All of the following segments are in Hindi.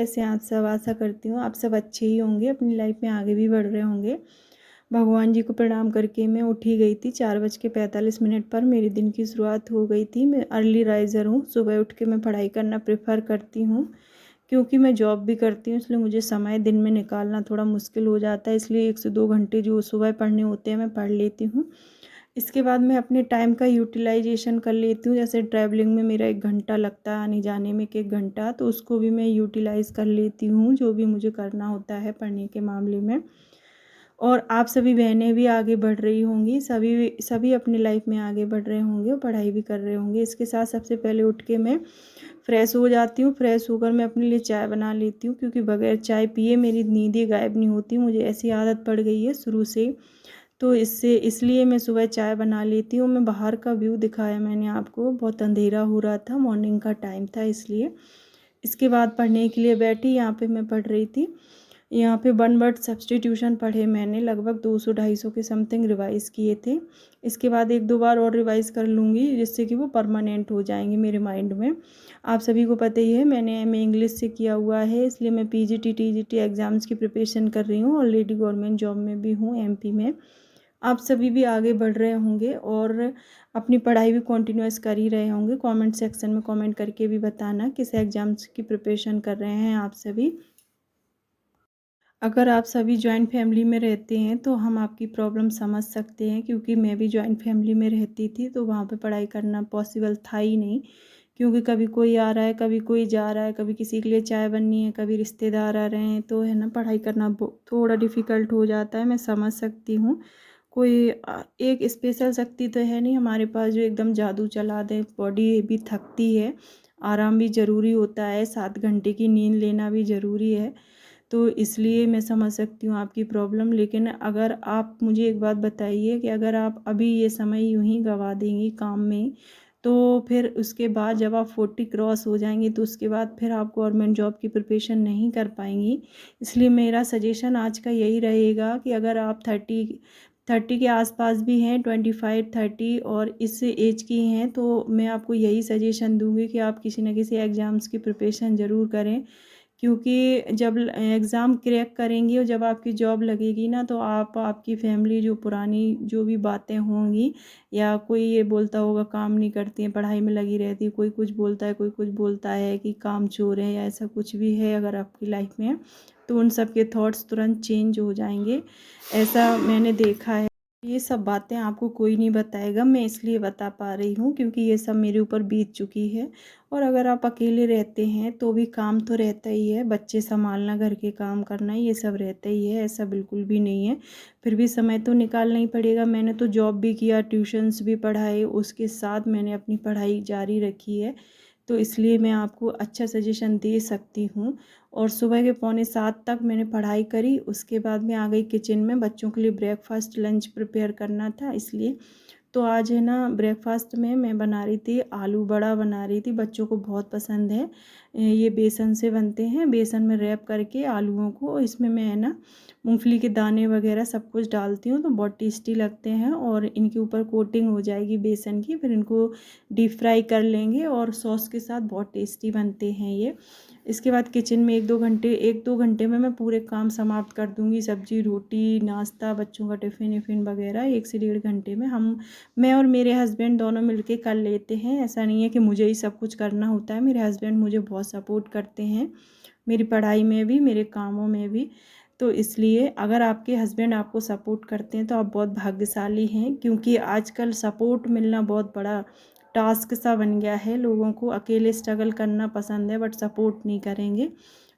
कैसे हैं आप सब। आशा करती हूँ आप सब अच्छे ही होंगे, अपनी लाइफ में आगे भी बढ़ रहे होंगे। भगवान जी को प्रणाम करके मैं उठी गई थी 4:45 पर। मेरे दिन की शुरुआत हो गई थी। मैं अर्ली राइज़र हूँ। सुबह उठ के मैं पढ़ाई करना प्रेफर करती हूँ, क्योंकि मैं जॉब भी करती हूँ, इसलिए मुझे समय दिन में निकालना थोड़ा मुश्किल हो जाता है। इसलिए 1 से 2 घंटे जो सुबह पढ़ने होते हैं मैं पढ़ लेती हूँ। इसके बाद मैं अपने टाइम का यूटिलाइजेशन कर लेती हूँ। जैसे ट्रैवलिंग में मेरा 1 घंटा लगता है आने जाने में, 1 घंटा, तो उसको भी मैं यूटिलाइज़ कर लेती हूँ, जो भी मुझे करना होता है पढ़ने के मामले में। और आप सभी बहनें भी आगे बढ़ रही होंगी, सभी सभी अपनी लाइफ में आगे बढ़ रहे होंगे और पढ़ाई भी कर रहे होंगे। इसके साथ सबसे पहले उठ के मैं फ़्रेश हो जाती हूँ। फ़्रेश होकर मैं अपने लिए चाय बना लेती हूँ, क्योंकि बगैर चाय पिए मेरी नींदें गायब नहीं होती। मुझे ऐसी आदत पड़ गई है शुरू से ही। तो इसलिए मैं सुबह चाय बना लेती हूँ। मैं बाहर का व्यू दिखाया मैंने आपको, बहुत अंधेरा हो रहा था, मॉर्निंग का टाइम था इसलिए। इसके बाद पढ़ने के लिए बैठी। यहाँ पे मैं पढ़ रही थी। यहाँ पे 1 वर्ड सब्स्टिट्यूशन पढ़े मैंने, लगभग 200-250 के समथिंग रिवाइज़ किए थे। इसके बाद 1-2 बार और रिवाइज़ कर लूँगी, जिससे कि वो परमानेंट हो जाएंगे मेरे माइंड में। आप सभी को पता ही है मैंने एमए इंग्लिश से किया हुआ है, इसलिए मैं पीजीटी टीजीटी एग्ज़ाम्स की प्रिपरेशन कर रही हूँ। ऑलरेडी गवर्नमेंट जॉब में भी हूँ एमपी में। आप सभी भी आगे बढ़ रहे होंगे और अपनी पढ़ाई भी कंटिन्यूअस कर ही रहे होंगे। कमेंट सेक्शन में कमेंट करके भी बताना किस एग्ज़ाम्स की प्रिपरेशन कर रहे हैं आप सभी। अगर आप सभी जॉइंट फैमिली में रहते हैं तो हम आपकी प्रॉब्लम समझ सकते हैं, क्योंकि मैं भी जॉइंट फैमिली में रहती थी, तो वहाँ पे पढ़ाई करना पॉसिबल था ही नहीं। क्योंकि कभी कोई आ रहा है, कभी कोई जा रहा है, कभी किसी के लिए चाय बननी है, कभी रिश्तेदार आ रहे हैं, तो है ना, पढ़ाई करना थोड़ा डिफ़िकल्ट हो जाता है। मैं समझ सकती हूँ। कोई एक स्पेशल शक्ति तो है नहीं हमारे पास जो एकदम जादू चला दे। बॉडी भी थकती है, आराम भी ज़रूरी होता है, 7 घंटे की नींद लेना भी ज़रूरी है। तो इसलिए मैं समझ सकती हूँ आपकी प्रॉब्लम। लेकिन अगर आप मुझे एक बात बताइए कि अगर आप अभी ये समय यूँ ही गंवा देंगी काम में, तो फिर उसके बाद जब आप 40 क्रॉस हो जाएंगी, तो उसके बाद फिर आप गवर्नमेंट जॉब की प्रिपरेशन नहीं कर पाएंगी। इसलिए मेरा सजेशन आज का यही रहेगा कि अगर आप 30 के आसपास भी हैं, 25-30 और इस एज की हैं, तो मैं आपको यही सजेशन दूंगी कि आप किसी न किसी एग्ज़ाम्स की प्रिपरेशन ज़रूर करें। क्योंकि जब एग्ज़ाम क्रैक करेंगी और जब आपकी जॉब लगेगी ना, तो आप, आपकी फैमिली, जो पुरानी जो भी बातें होंगी, या कोई ये बोलता होगा काम नहीं करती हैं, पढ़ाई में लगी रहती है, कोई कुछ बोलता है, कोई कुछ बोलता है कि काम चोर है, या ऐसा कुछ भी है अगर आपकी लाइफ में, तो उन सब के थॉट्स तुरंत चेंज हो जाएंगे। ऐसा मैंने देखा है। ये सब बातें आपको कोई नहीं बताएगा, मैं इसलिए बता पा रही हूँ क्योंकि ये सब मेरे ऊपर बीत चुकी है। और अगर आप अकेले रहते हैं तो भी काम तो रहता ही है, बच्चे संभालना, घर के काम करना, ये सब रहता ही है, ऐसा बिल्कुल भी नहीं है। फिर भी समय तो निकालना ही पड़ेगा। मैंने तो जॉब भी किया, ट्यूशन्स भी पढ़ाए, उसके साथ मैंने अपनी पढ़ाई जारी रखी है, तो इसलिए मैं आपको अच्छा सजेशन दे सकती हूँ। और सुबह के 6:45 तक मैंने पढ़ाई करी। उसके बाद मैं आ गई किचन में, बच्चों के लिए ब्रेकफास्ट लंच प्रिपेयर करना था इसलिए। तो आज है ना, ब्रेकफास्ट में मैं बना रही थी आलू बड़ा बना रही थी, बच्चों को बहुत पसंद है। ये बेसन से बनते हैं, बेसन में रैप करके आलूओं को, इसमें मैं है ना मूंगफली के दाने वगैरह सब कुछ डालती हूँ, तो बहुत टेस्टी लगते हैं। और इनके ऊपर कोटिंग हो जाएगी बेसन की, फिर इनको डीप फ्राई कर लेंगे और सॉस के साथ बहुत टेस्टी बनते हैं ये। इसके बाद किचन में 1-2 घंटे में मैं पूरे काम समाप्त कर दूँगी। सब्ज़ी, रोटी, नाश्ता, बच्चों का टिफ़िन विफ़िन वगैरह 1 से 1.5 घंटे में मैं और मेरे हस्बैंड दोनों मिलके कर लेते हैं। ऐसा नहीं है कि मुझे ही सब कुछ करना होता है, मेरे हस्बैंड मुझे बहुत सपोर्ट करते हैं, मेरी पढ़ाई में भी, मेरे कामों में भी। तो इसलिए अगर आपके हस्बैंड आपको सपोर्ट करते हैं तो आप बहुत भाग्यशाली हैं, क्योंकि आजकल सपोर्ट मिलना बहुत बड़ा टास्क सा बन गया है। लोगों को अकेले स्ट्रगल करना पसंद है बट सपोर्ट नहीं करेंगे।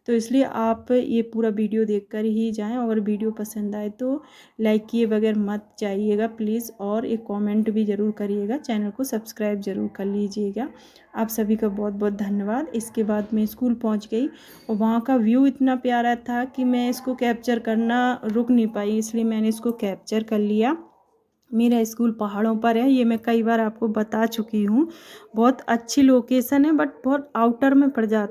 तो इसलिए आप ये पूरा वीडियो देखकर ही जाएं। अगर वीडियो पसंद आए तो लाइक किए बगैर मत जाइएगा प्लीज़, और एक कमेंट भी ज़रूर करिएगा, चैनल को सब्सक्राइब ज़रूर कर लीजिएगा। आप सभी का बहुत बहुत धन्यवाद। इसके बाद मैं स्कूल पहुंच गई और वहाँ का व्यू इतना प्यारा था कि मैं इसको कैप्चर करना रुक नहीं पाई, इसलिए मैंने इसको कैप्चर कर लिया। मेरा स्कूल पहाड़ों पर है, ये मैं कई बार आपको बता चुकी हूँ। बहुत अच्छी लोकेशन है बट बहुत आउटर में पड़ जाता है।